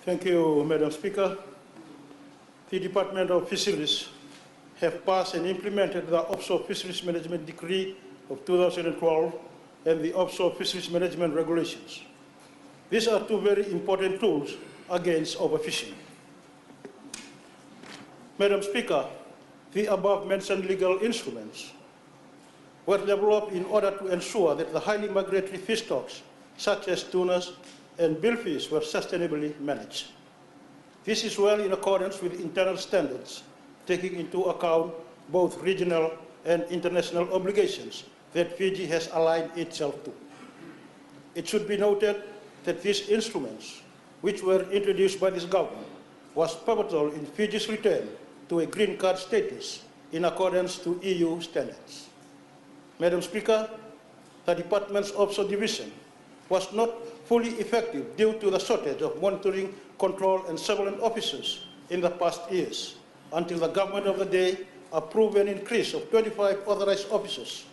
Thank you, Madam Speaker. The Department of Fisheries have passed and implemented the Offshore Fisheries Management Decree of 2012 and the Offshore Fisheries Management Regulations. These are two very important tools against overfishing. Madam Speaker, the above-mentioned legal instruments were developed in order to ensure that the highly migratory fish stocks, such as tunas and billfish, were sustainably managed. This is well in accordance with internal standards, taking into account both regional and international obligations that Fiji has aligned itself to. It should be noted that these instruments, which were introduced by this government, was pivotal in Fiji's return to a green card status in accordance to EU standards. Madam Speaker, the Department's Offshore Division was not fully effective due to the shortage of monitoring, control, and surveillance officers in the past years, until the government of the day approved an increase of 25 authorized officers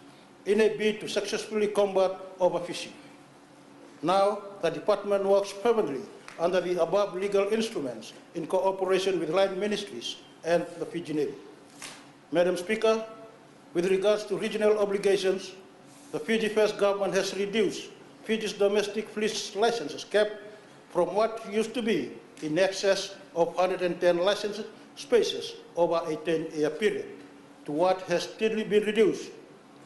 in a bid to successfully combat overfishing. Now, the Department works fervently under the above legal instruments in cooperation with line ministries and the Fiji Navy. Madam Speaker, with regards to regional obligations, the Fiji First Government has reduced Fiji's domestic fleet licenses cap from what used to be in excess of 110 licensed spaces over a 10-year period to what has steadily been reduced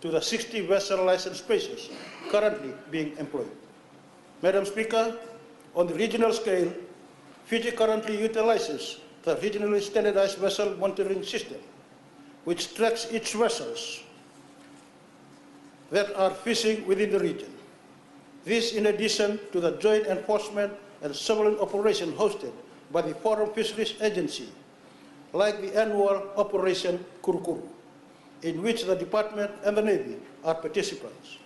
to the 60 vessel licensed spaces currently being employed. Madam Speaker, on the regional scale, Fiji currently utilizes the regionally standardized vessel monitoring system, which tracks its vessels that are fishing within the region. This in addition to the joint enforcement and surveillance operation hosted by the Foreign Fisheries Agency, like the annual Operation Kurukuru, in which the Department and the Navy are participants.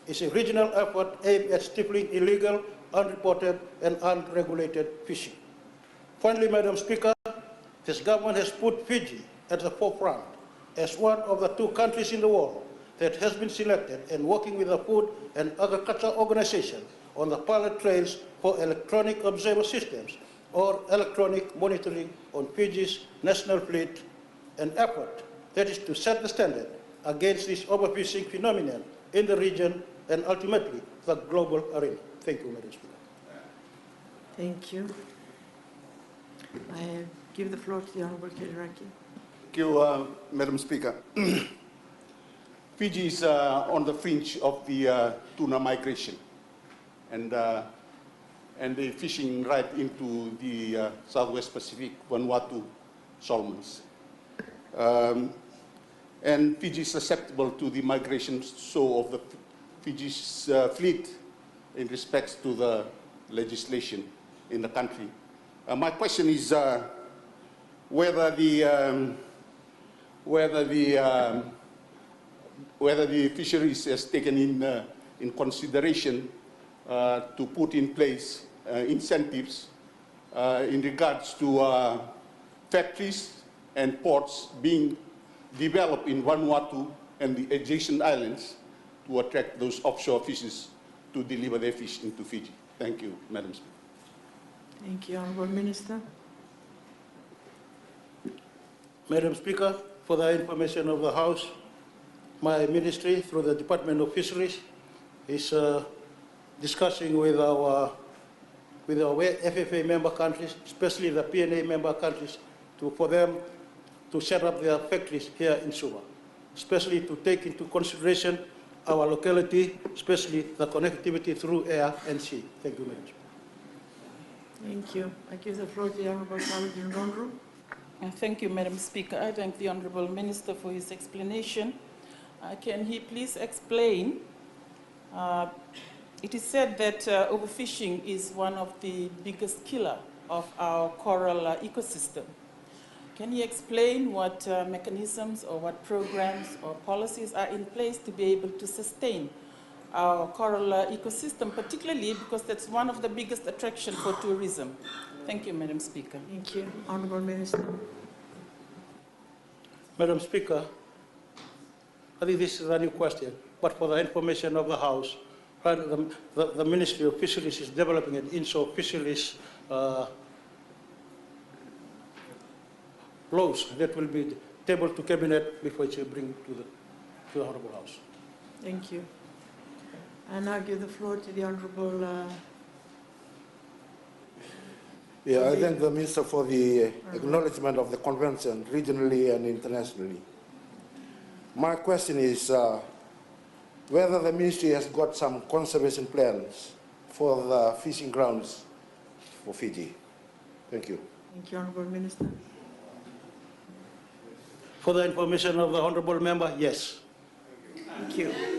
It's a regional effort aimed at stifling illegal, unreported, and unregulated fishing. Finally, Madam Speaker, this government has put Fiji at the forefront as one of the 2 countries in the world that has been selected and working with the Food and Agriculture Organization on the pilot trails for electronic observer systems or electronic monitoring on Fiji's national fleet, an effort that is to set the standard against this overfishing phenomenon in the region and ultimately the global arena. Thank you, Madam Speaker. Thank you. I give the floor to the Honourable Kiraki. Thank you, Madam Speaker. Fiji is on the fringe of the tuna migration and the fishing right into the Southwest Pacific, Vanuatu salmons. And Fiji is susceptible to the migration of the Fiji's fleet in respects to the legislation in the country. My question is whether the fisheries has taken in consideration to put in place incentives in regards to factories and ports being developed in Vanuatu and the adjacent islands to attract those offshore fishers to deliver their fish into Fiji. Thank you, Madam Speaker. Thank you, Honourable Minister. Madam Speaker, for the information of the House, my ministry, through the Department of Fisheries, is discussing with our FFA member countries, especially the PNA member countries, for them to set up their factories here in Suva, especially to take into consideration our locality, especially the connectivity through air and sea. Thank you, Madam Speaker. Thank you. I give the floor to the Honourable Saladin Rondro. Thank you, Madam Speaker. I thank the Honourable Minister for his explanation. Can he please explain? It is said that overfishing is one of the biggest killer of our coral ecosystem. Can you explain what mechanisms or what programs or policies are in place to be able to sustain our coral ecosystem, particularly because that's one of the biggest attractions for tourism? Thank you, Madam Speaker. Thank you. Honourable Minister. Madam Speaker, I think this is a new question, but for the information of the House, the Ministry of Fisheries is developing an inshore fisheries laws that will be tabled to Cabinet before it's bring to the Honorable House. Thank you. I now give the floor to the Honorable Yeah, I thank the Minister for the acknowledgement of the convention regionally and internationally. My question is whether the ministry has got some conservation plans for the fishing grounds for Fiji. Thank you. Thank you, Honorable Minister. For the information of the Honorable Member, yes. Thank you.